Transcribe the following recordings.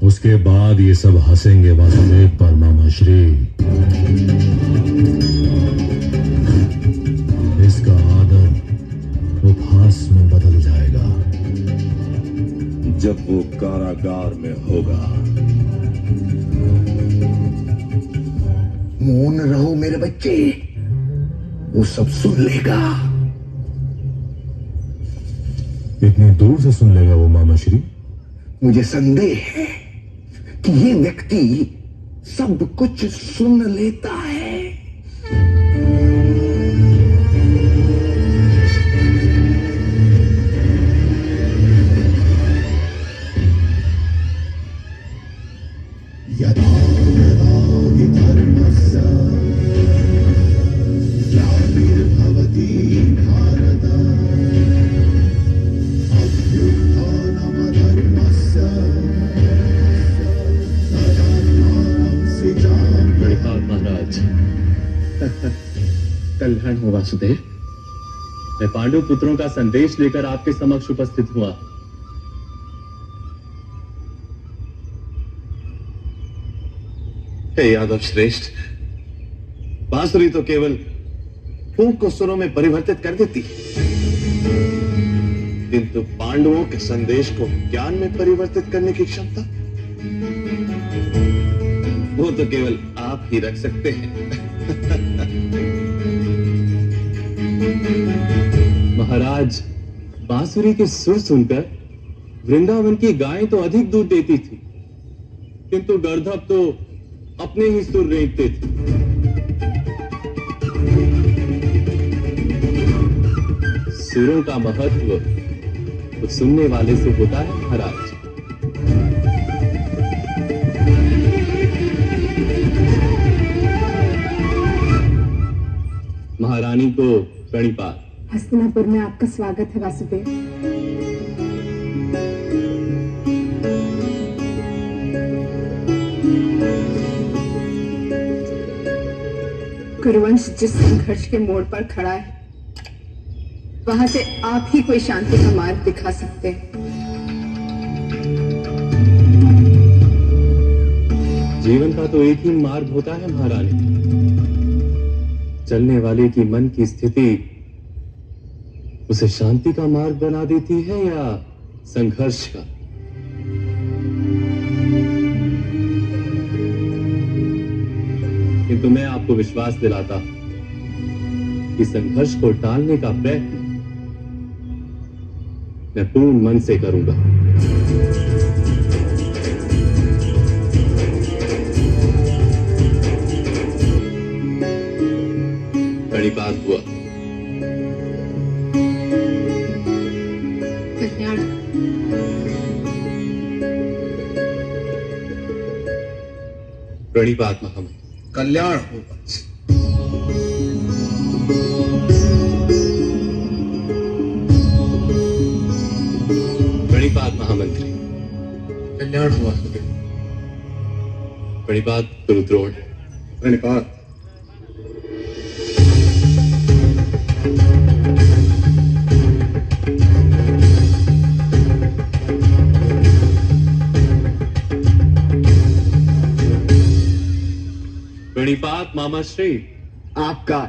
उसके बाद ये सब हंसेंगे वासुदेव पर मामा श्री। इसका आदर उपहास में बदल जाएगा जब वो कारागार में होगा। मौन रहो मेरे बच्चे, वो सब सुन लेगा। इतनी दूर से सुन लेगा वो मामा श्री? मुझे संदेह है कि ये व्यक्ति सब कुछ सुन लेता है। यदा यदा हि धर्मस्य ग्लानिर्भवति भारत अभ्युत्थानमधर्मस्य तदात्मानं सृजाम्यहम्। महाराज, कल्याण हो वासुदेव। मैं पांडु पुत्रों का संदेश लेकर आपके समक्ष उपस्थित हुआ। हे यादव श्रेष्ठ, बांसुरी तो केवल फूंक को सुरों में परिवर्तित कर देती, किंतु पांडवों के संदेश को ज्ञान में परिवर्तित करने की क्षमता वो तो केवल आप ही रख सकते हैं। महाराज, बांसुरी के सुर सुनकर वृंदावन की गायें तो अधिक दूध देती थी, किंतु गर्दभ तो अपने ही सुर रेंगते थे। सुरों का महत्व तो सुनने वाले से होता है महाराज। महारानी को प्रणिपात। हस्तिनापुर में आपका स्वागत है वासुदेव। कुरुवंश जिस संघर्ष के मोड़ पर खड़ा है, वहां से आप ही कोई शांति का मार्ग दिखा सकते हैं। जीवन का तो एक ही मार्ग होता है महारानी। चलने वाले की मन की स्थिति उसे शांति का मार्ग बना देती है या संघर्ष का। किंतु मैं आपको विश्वास दिलाता कि संघर्ष को टालने का प्रयत्न मैं पूर्ण मन से करूंगा। प्रणिपात हुआ। कल्याण। प्रणिपात महामंत्री। कल्याण हो। प्रणिपात महामंत्री। कल्याण हुआ। प्रणिपात गुरुद्रोण। धन्यवाद। प्रणिपात मामाश्री। आपका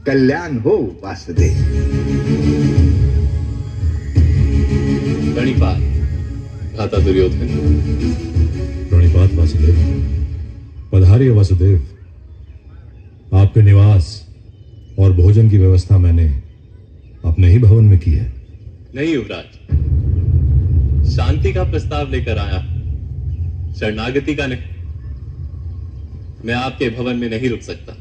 कल्याण हो वासुदेव। प्रणिपात भ्राता दुर्योधन। प्रणिपात वासुदेव। पधारिए वासुदेव। आपके निवास और भोजन की व्यवस्था मैंने अपने ही भवन में की है। नहीं युवराज, शांति का प्रस्ताव लेकर आया, शरणागति का नहीं। मैं आपके भवन में नहीं रुक सकता।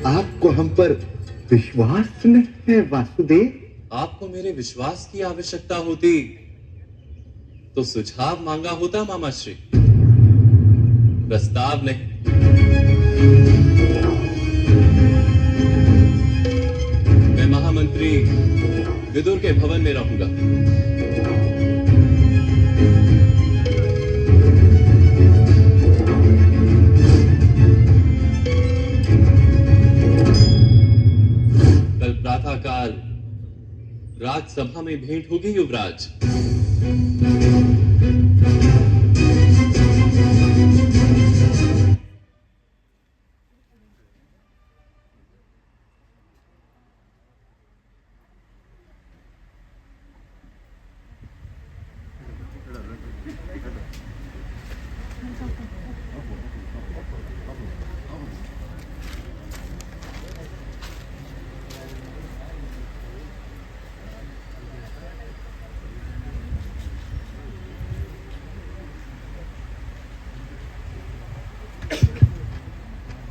आपको हम पर विश्वास नहीं है वासुदेव? आपको मेरे विश्वास की आवश्यकता होती तो सुझाव मांगा होता मामाश्री, प्रस्ताव नहीं। मैं महामंत्री विदुर के भवन में रहूंगा। राजसभा में भेंट होगी युवराज।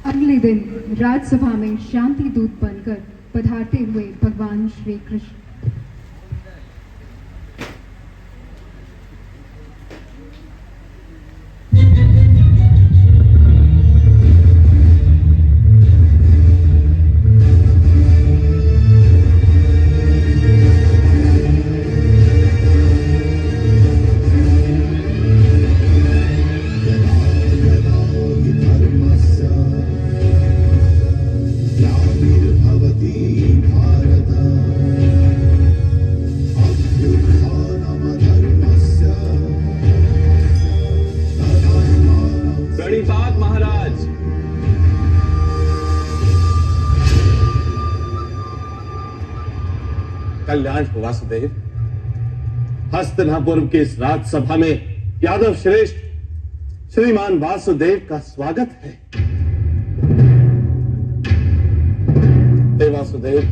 अगले दिन राज्यसभा में शांति दूत बनकर पधारते हुए भगवान श्री कृष्ण प्रणिपात महाराज। कल्याण हो वासुदेव। हस्तिनापुर के इस राजसभा में यादव श्रेष्ठ श्रीमान वासुदेव का स्वागत है। हे वासुदेव,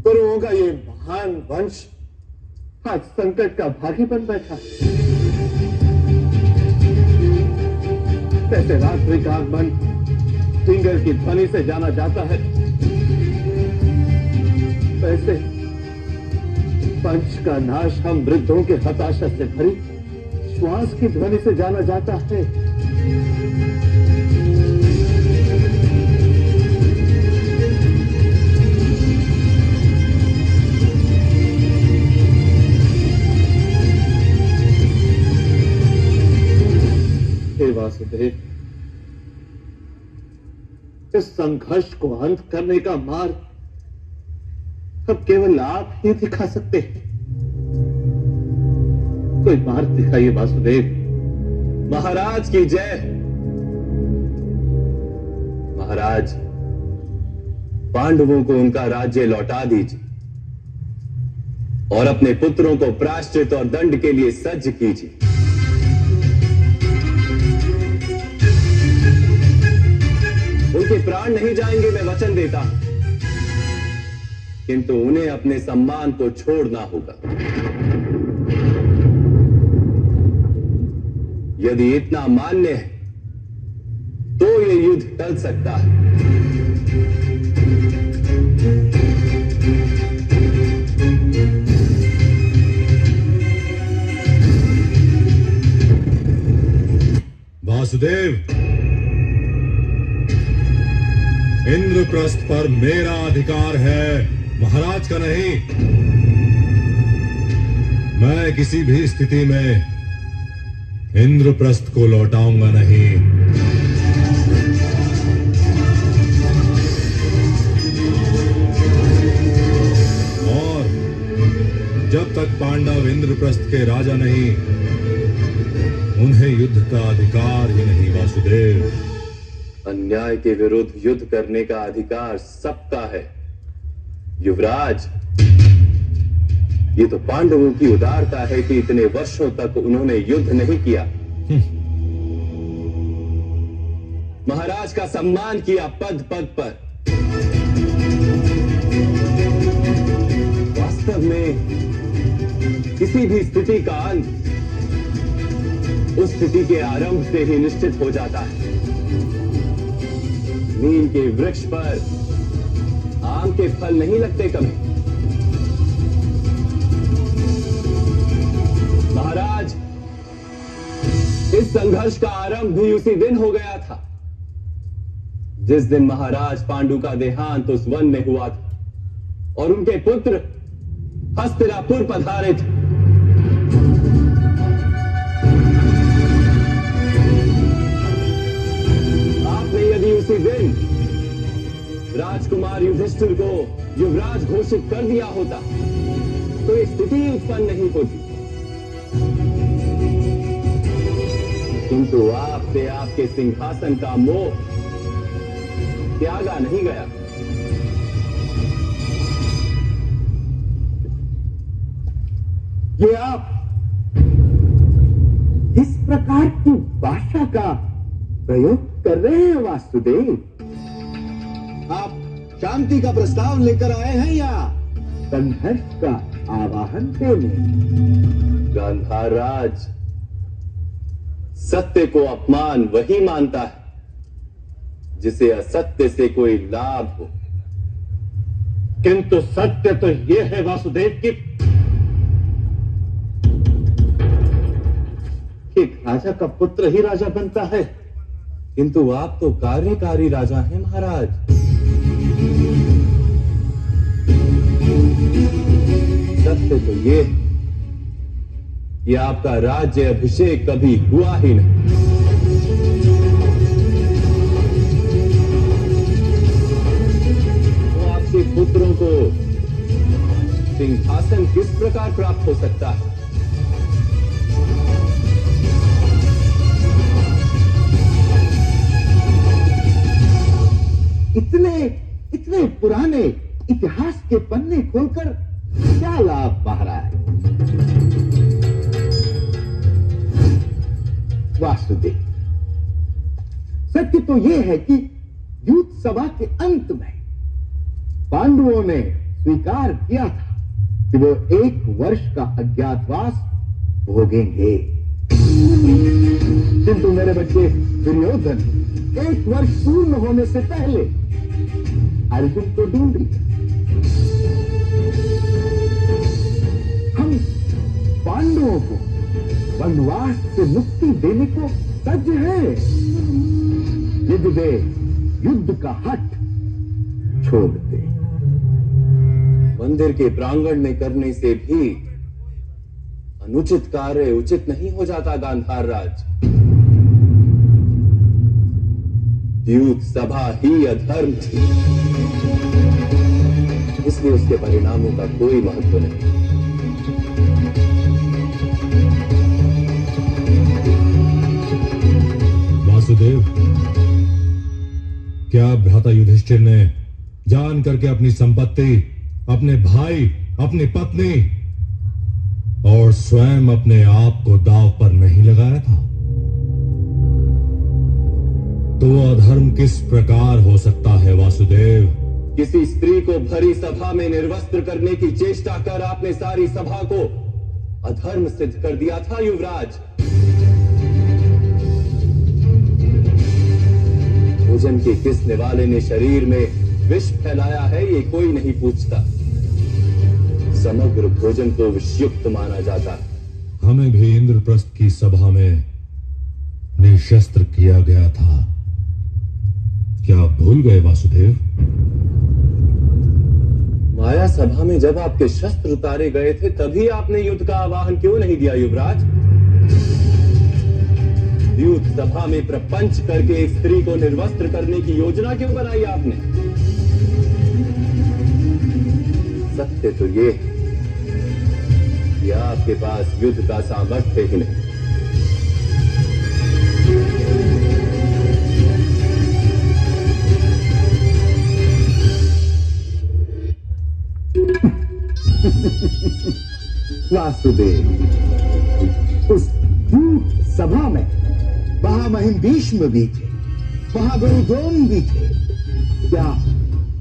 कुरुओं का ये महान वंश आज संकट का भागी बन बैठा। जैसे रात्रि का आगमन टिंगर की ध्वनि से जाना जाता है, वैसे पंच का नाश हम वृद्धों के हताशा से भरी श्वास की ध्वनि से जाना जाता है। हे वासुदेव, इस संघर्ष को अंत करने का मार्ग अब केवल आप ही दिखा सकते हैं। कोई मार्ग दिखाइए वासुदेव। महाराज की जय। महाराज, पांडवों को उनका राज्य लौटा दीजिए और अपने पुत्रों को प्रायश्चित और दंड के लिए सज्ज कीजिए। उनके प्राण नहीं जाएंगे, मैं वचन देता हूं, किंतु उन्हें अपने सम्मान को छोड़ना होगा। यदि इतना मान्य है तो ये युद्ध टल सकता है। वासुदेव, इंद्रप्रस्थ पर मेरा अधिकार है, महाराज का नहीं। मैं किसी भी स्थिति में इंद्रप्रस्थ को लौटाऊंगा नहीं। और जब तक पांडव इंद्रप्रस्थ के राजा नहीं, उन्हें युद्ध का अधिकार ही नहीं। वासुदेव, अन्याय के विरुद्ध युद्ध करने का अधिकार सबका है। युवराज, ये तो पांडवों की उदारता है कि इतने वर्षों तक उन्होंने युद्ध नहीं किया। महाराज का सम्मान किया पद पद पर। वास्तव में किसी भी स्थिति का अंत उस स्थिति के आरंभ से ही निश्चित हो जाता है। नीम के वृक्ष पर आम के फल नहीं लगते कभी। महाराज, इस संघर्ष का आरंभ भी उसी दिन हो गया था जिस दिन महाराज पांडु का देहांत उस वन में हुआ था और उनके पुत्र हस्तिनापुर पधारे थे। आपने यदि उसी दिन राजकुमार युधिष्ठिर को युवराज घोषित कर दिया होता तो ये स्थिति उत्पन्न नहीं होती, किंतु आपसे आपके सिंहासन का मोह त्यागा नहीं गया। ये आप इस प्रकार की भाषा का प्रयोग कर रहे हैं वासुदेव? आप शांति का प्रस्ताव लेकर आए हैं या संघर्ष का आवाहन देने? गांधार राज, सत्य को अपमान वही मानता है जिसे असत्य से कोई लाभ हो। किंतु सत्य तो यह है वासुदेव कि एक राजा का पुत्र ही राजा बनता है। किंतु आप तो कार्यकारी राजा हैं महाराज। सत्य तो ये कि आपका राज्य अभिषेक कभी हुआ ही नहीं। तो आपके पुत्रों को सिंहासन किस प्रकार प्राप्त हो सकता है? इतने पुराने इतिहास के पन्ने खोलकर क्या लाभ महाराज? वासुदेव, सत्य तो यह है कि युद्ध सभा के अंत में पांडवों ने स्वीकार किया था कि वो 1 वर्ष का अज्ञातवास भोगेंगे, किंतु मेरे बच्चे दुर्योधन 1 वर्ष पूर्ण होने से पहले अर्जुन को ढूंढ लिया। हम पांडवों को वनवास से मुक्ति देने को सज्ज हैं। युद्ध दे, युद्ध का हट छोड़ दे। मंदिर के प्रांगण में करने से भी अनुचित कार्य उचित नहीं हो जाता गांधार राज। युद्ध सभा ही अधर्म थी, इसलिए उसके परिणामों का कोई महत्व नहीं। वासुदेव, क्या भ्राता युधिष्ठिर ने जान करके अपनी संपत्ति, अपने भाई, अपनी पत्नी और स्वयं अपने आप को दांव पर नहीं लगाया था? तो अधर्म किस प्रकार हो सकता है वासुदेव? किसी स्त्री को भरी सभा में निर्वस्त्र करने की चेष्टा कर आपने सारी सभा को अधर्म सिद्ध कर दिया था युवराज। भोजन के किसने वाले ने शरीर में विष फैलाया है ये कोई नहीं पूछता, समग्र भोजन को विषयुक्त माना जाता है। हमें भी इंद्रप्रस्थ की सभा में निशस्त्र किया गया था, क्या आप भूल गए वासुदेव? माया सभा में जब आपके शस्त्र उतारे गए थे तभी आपने युद्ध का आह्वान क्यों नहीं दिया युवराज? युद्ध सभा में प्रपंच करके एक स्त्री को निर्वस्त्र करने की योजना क्यों बनाई आपने? सत्य तो ये कि आपके पास युद्ध का सामर्थ्य ही नहीं। वासुदेव, उस युद्ध सभा में महामहिम भीष्म भी थे, महागुरु द्रोण भी थे। क्या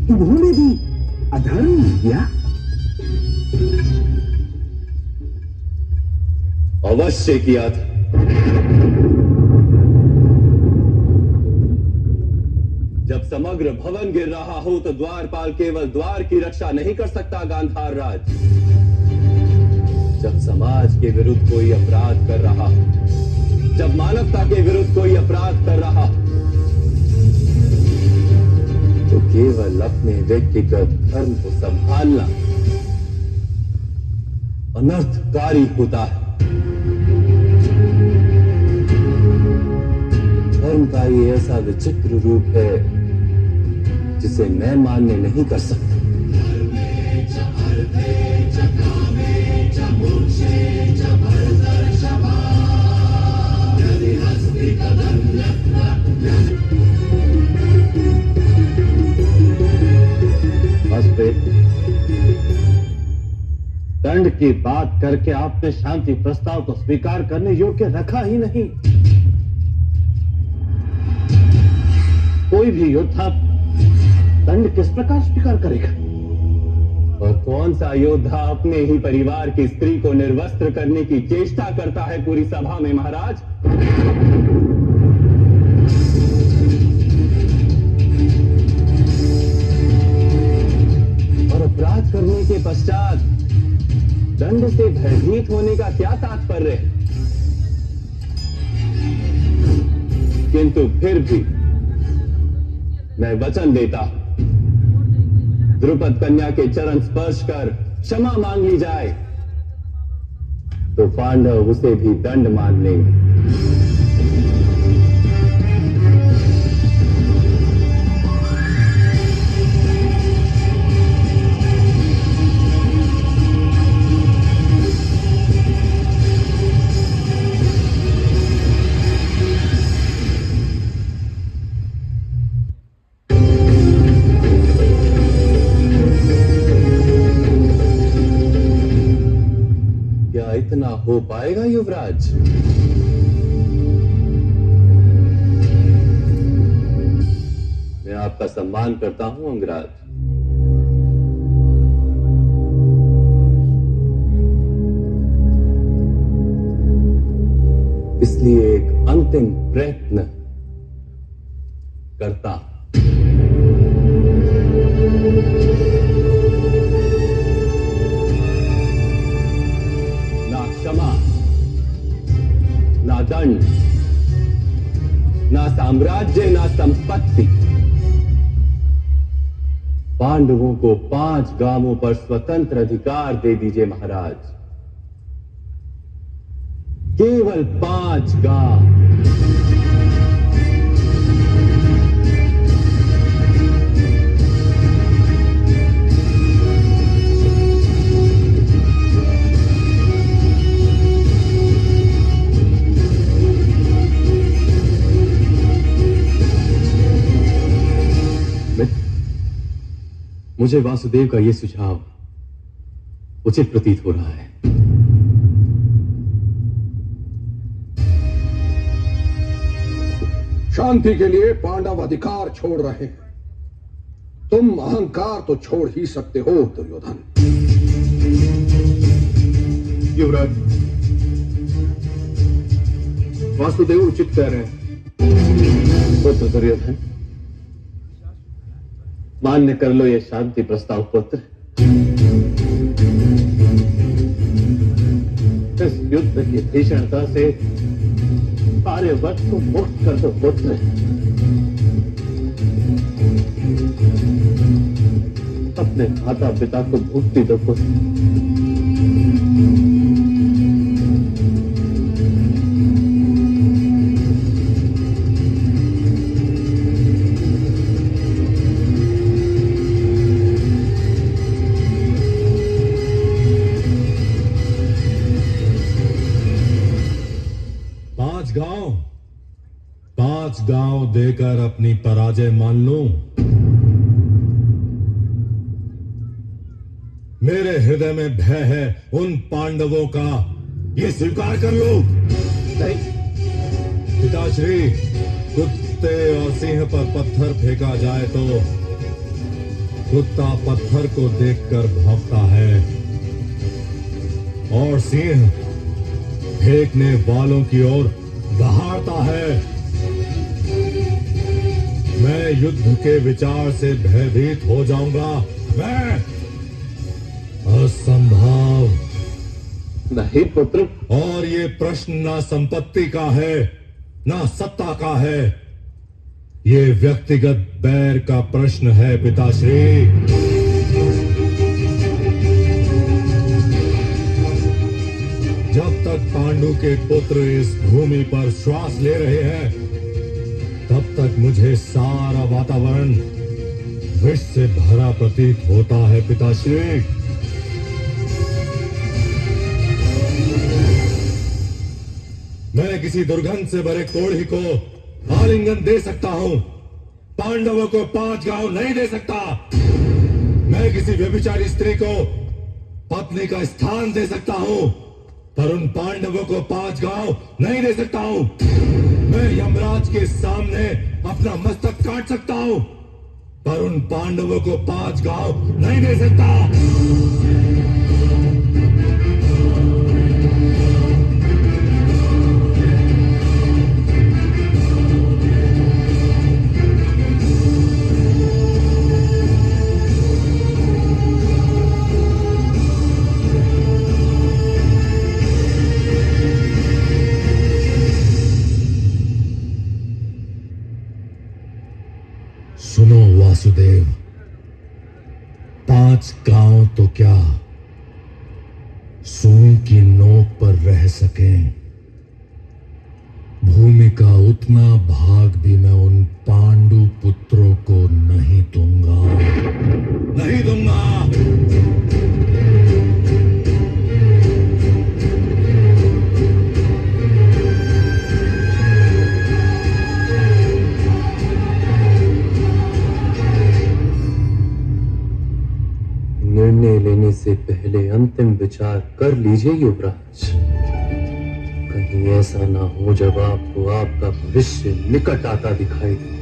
उन्होंने भी अधर्म किया? अवश्य किया था। जब समग्र भवन गिर रहा हो तो द्वारपाल केवल द्वार की रक्षा नहीं कर सकता गांधार राज। जब समाज के विरुद्ध कोई अपराध कर रहा हो, जब मानवता के विरुद्ध कोई अपराध कर रहा हो, तो केवल अपने व्यक्तिगत धर्म को संभालना अनर्थकारी होता है। धर्म का ये ऐसा विचित्र रूप है जिसे मैं मान्य नहीं कर सकता। दंड की बात करके आपने शांति प्रस्ताव को स्वीकार करने योग्य रखा ही नहीं। कोई भी योद्धा दंड किस प्रकार स्वीकार करेगा? और कौन सा योद्धा अपने ही परिवार की स्त्री को निर्वस्त्र करने की चेष्टा करता है पूरी सभा में महाराज? और अपराध करने के पश्चात दंड से भयभीत होने का क्या तात्पर्य है? किंतु फिर भी मैं वचन देता हूं, द्रुपद कन्या के चरण स्पर्श कर क्षमा मांग ली जाए तो पांडव उसे भी दंड मान लेंगे। इतना हो पाएगा युवराज? मैं आपका सम्मान करता हूं अंगराज। इसलिए एक अंतिम प्रयत्न करता हूं। क्षमा, ना दंड, ना साम्राज्य, ना संपत्ति, पांडवों को 5 गांवों पर स्वतंत्र अधिकार दे दीजिए महाराज। केवल 5 गांव। मुझे वासुदेव का यह सुझाव उचित प्रतीत हो रहा है। शांति के लिए पांडव अधिकार छोड़ रहे हैं, तुम अहंकार तो छोड़ ही सकते हो दुर्योधन। युवराज, वासुदेव उचित कह रहे हैं। पुत्र दुर्योधन, मान्य कर लो ये शांति प्रस्ताव पुत्र। इस युद्ध की भीषणता से आर्यवर्त को मुक्त कर दो पुत्र। अपने माता पिता को मुक्ति दो पुत्र। पांच गांव देकर अपनी पराजय मान लूं। मेरे हृदय में भय है उन पांडवों का, ये स्वीकार कर लो। पिताश्री, कुत्ते और सिंह पर पत्थर फेंका जाए तो कुत्ता पत्थर को देखकर भौंकता है और सिंह फेंकने वालों की ओर दहाड़ता है। मैं युद्ध के विचार से भयभीत हो जाऊंगा। मैं असंभव नहीं पुत्र। और ये प्रश्न ना संपत्ति का है ना सत्ता का है, ये व्यक्तिगत बैर का प्रश्न है पिताश्री। जब तक पांडु के पुत्र इस भूमि पर श्वास ले रहे हैं तब तक मुझे सारा वातावरण विष से भरा प्रतीत होता है पिताश्री। मैं किसी दुर्गंध से भरे कोढ़ी को आलिंगन दे सकता हूं, पांडवों को 5 गांव नहीं दे सकता। मैं किसी व्यभिचारी स्त्री को पत्नी का स्थान दे सकता हूं, पर उन पांडवों को 5 गांव नहीं दे सकता हूं। मैं यमराज के सामने अपना मस्तक काट सकता हूं, पर उन पांडवों को 5 गांव नहीं दे सकता। सुनो वासुदेव, 5 गांव तो क्या सूई की नोक पर रह सकें, भूमि का उतना भाग भी मैं उन पांडु पुत्रों को नहीं दूंगा, नहीं दूंगा। निर्णय लेने से पहले अंतिम विचार कर लीजिए युवराज। कहीं ऐसा ना हो जब आपको आपका भविष्य निकट आता दिखाई दे,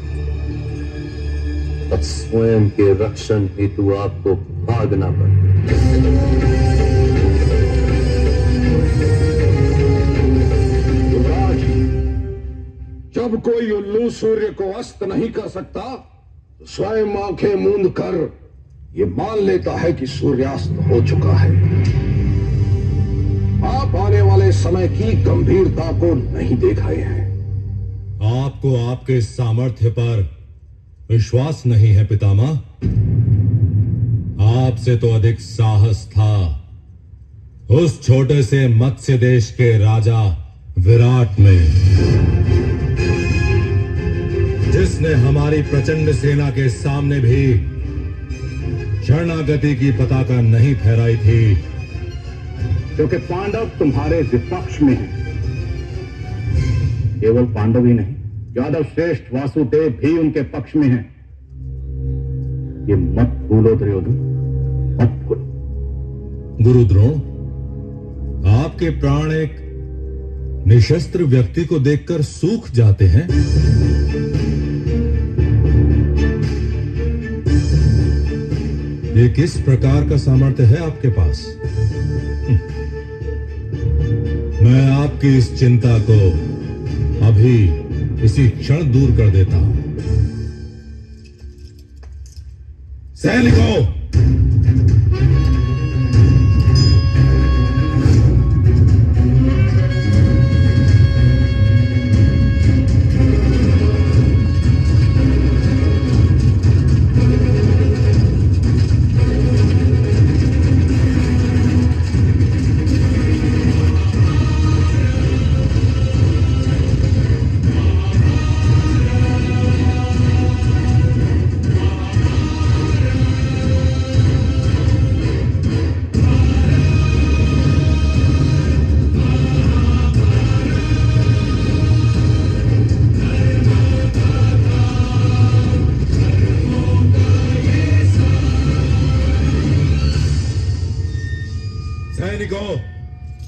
तब स्वयं के रक्षण हेतु आपको भागना पड़े। युवराज, जब कोई उल्लू सूर्य को अस्त नहीं कर सकता, तो स्वयं आंखें मूंद कर ये मान लेता है कि सूर्यास्त हो चुका है। आप आने वाले समय की गंभीरता को नहीं देख आए हैं। आपको आपके सामर्थ्य पर विश्वास नहीं है पितामह। आपसे तो अधिक साहस था उस छोटे से मत्स्य देश के राजा विराट में, जिसने हमारी प्रचंड सेना के सामने भी शरणागति की पताका नहीं फहराई थी। क्योंकि पांडव तुम्हारे विपक्ष में हैं। केवल पांडव ही नहीं, यादव श्रेष्ठ वासुदेव भी उनके पक्ष में हैं। ये मत भूलो दुर्योधन, मत भूलो। गुरु द्रोण, आपके प्राण एक निशस्त्र व्यक्ति को देखकर सूख जाते हैं। ये किस प्रकार का सामर्थ्य है आपके पास? मैं आपकी इस चिंता को अभी इसी क्षण दूर कर देता हूं। सैनिकों,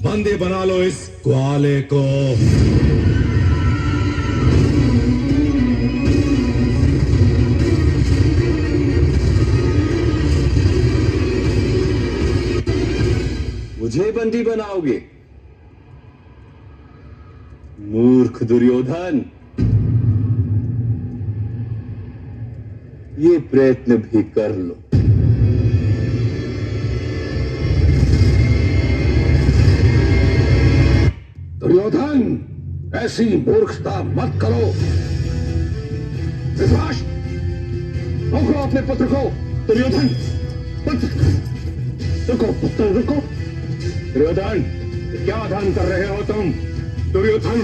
बंदी बना लो इस ग्वाले को। मुझे बंदी बनाओगे? मूर्ख दुर्योधन, ये प्रयत्न भी कर लो। दुर्योधन, ऐसी मूर्खता मत करो। धृतराष्ट्र, रोको अपने पुत्र को। दुर्योधन, पुत्र रुको, पुत्र रुको। दुर्योधन, क्या ध्यान कर रहे हो तुम? दुर्योधन,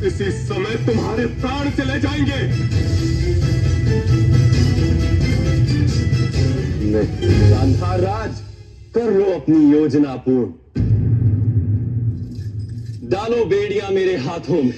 इसी समय तुम्हारे प्राण चले जाएंगे। नहीं गांधार राज, कर लो अपनी योजना पूर्ण। डालो बेड़ियां मेरे हाथों में।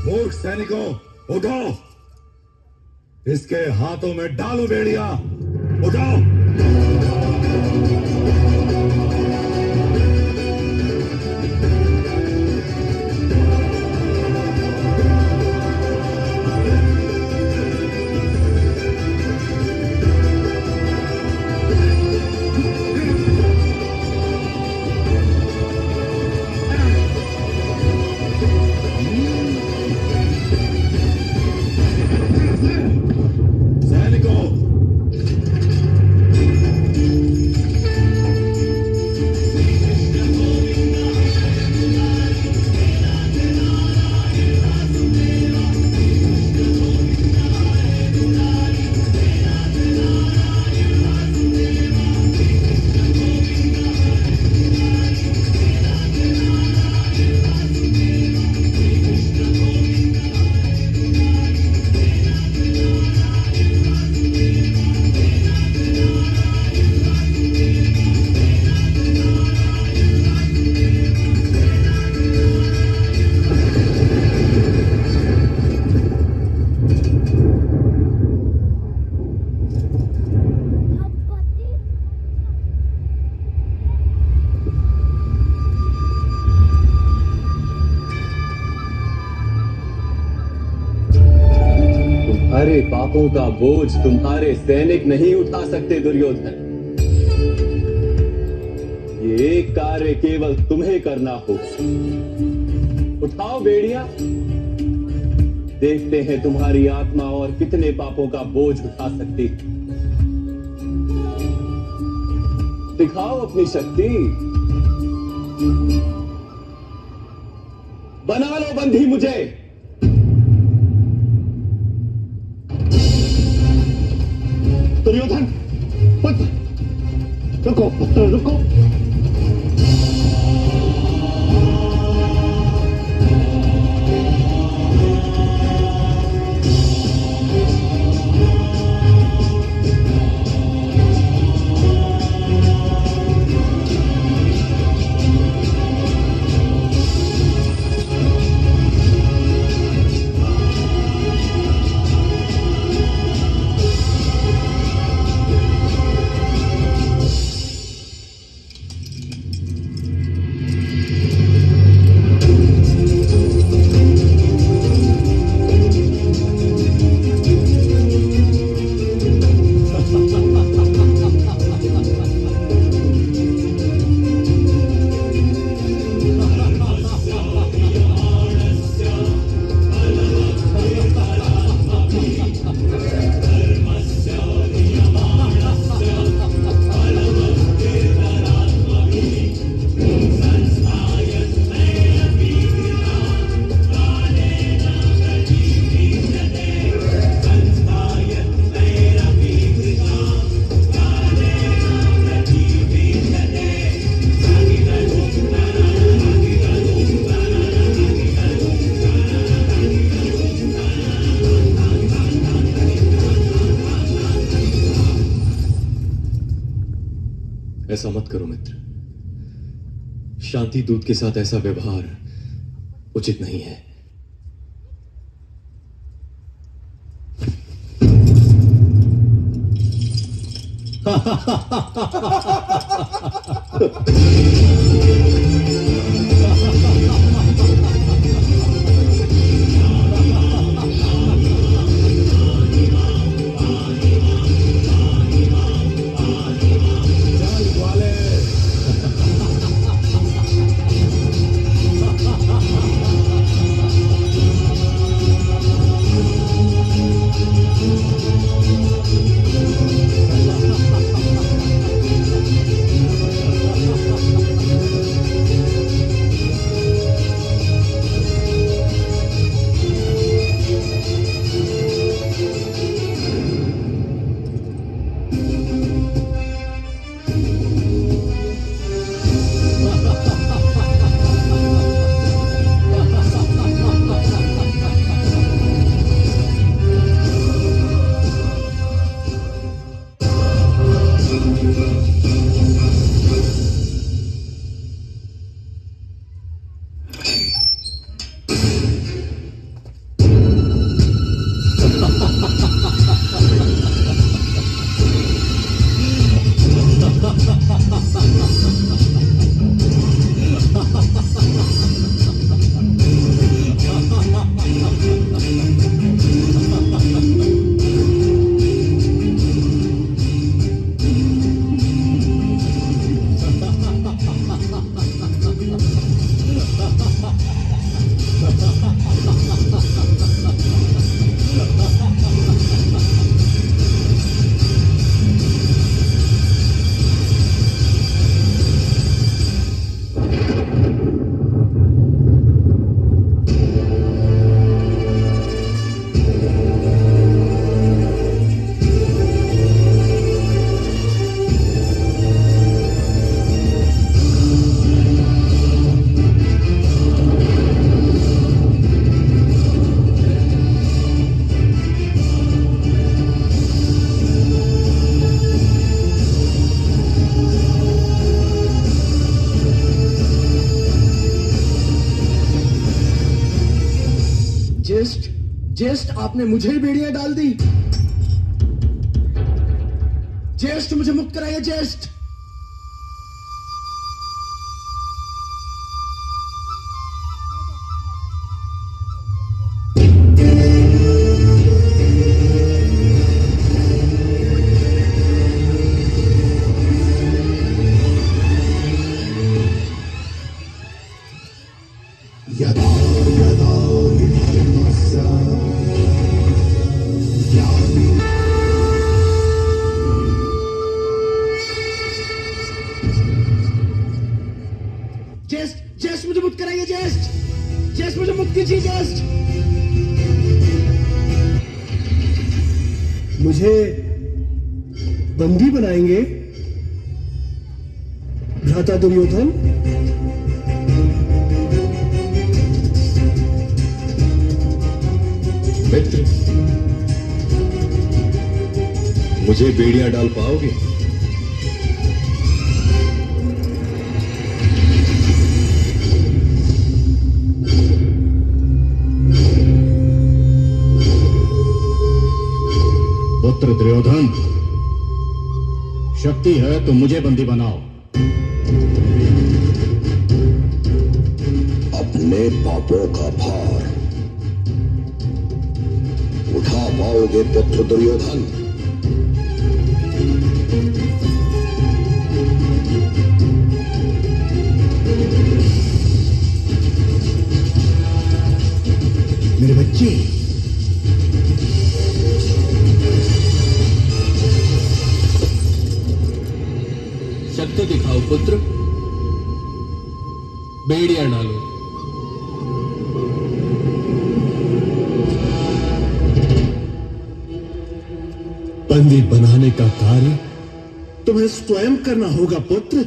मूर्ख सैनिकों, उठो! इसके हाथों में डालो बेड़ियां। उठो! सैनिकों, तुम्हारे पापों का बोझ तुम्हारे सैनिक नहीं उठा सकते दुर्योधन। ये एक कार्य केवल तुम्हें करना होगा। उठाओ बेड़ियां, देखते हैं तुम्हारी आत्मा और कितने पापों का बोझ उठा सकती है। दिखाओ अपनी शक्ति। बना लो बंधी मुझे। दुर्योधन, पुत्र, रुको पुत्र, रुको। ऐसा मत करो मित्र। शांति दूत के साथ ऐसा व्यवहार उचित नहीं है। ज्येष्ठ, आपने मुझे ही बेड़ियां डाल दी। ज्येष्ठ, मुझे मुक्त कराइए ज्येष्ठ। ज्येष्ठ, मुझे मुक्त कराइए ज्येष्ठ, मुझे मुक्त कीजिए ज्येष्ठ। मुझे बंदी बनाएंगे भ्राता दुर्योधन? मित्र, मुझे बेड़ियां डाल पाओगे? पुत्र दुर्योधन, शक्ति है तो मुझे बंदी बनाओ। अपने पापों का भार उठा पाओगे पुत्र दुर्योधन? मेरे बच्चे, शक्ति दिखाओ पुत्र, बेड़ियां डालो। बंदी बनाने का कार्य तुम्हें स्वयं करना होगा पुत्र।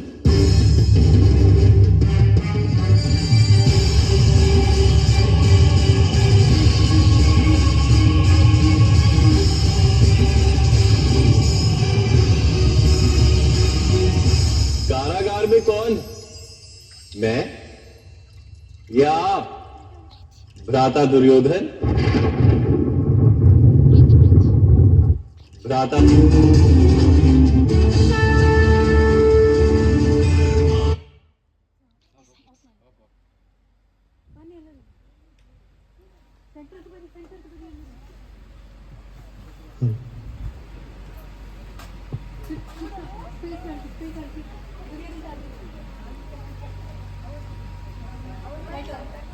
भ्राता दुर्योधन, भ्राता Right.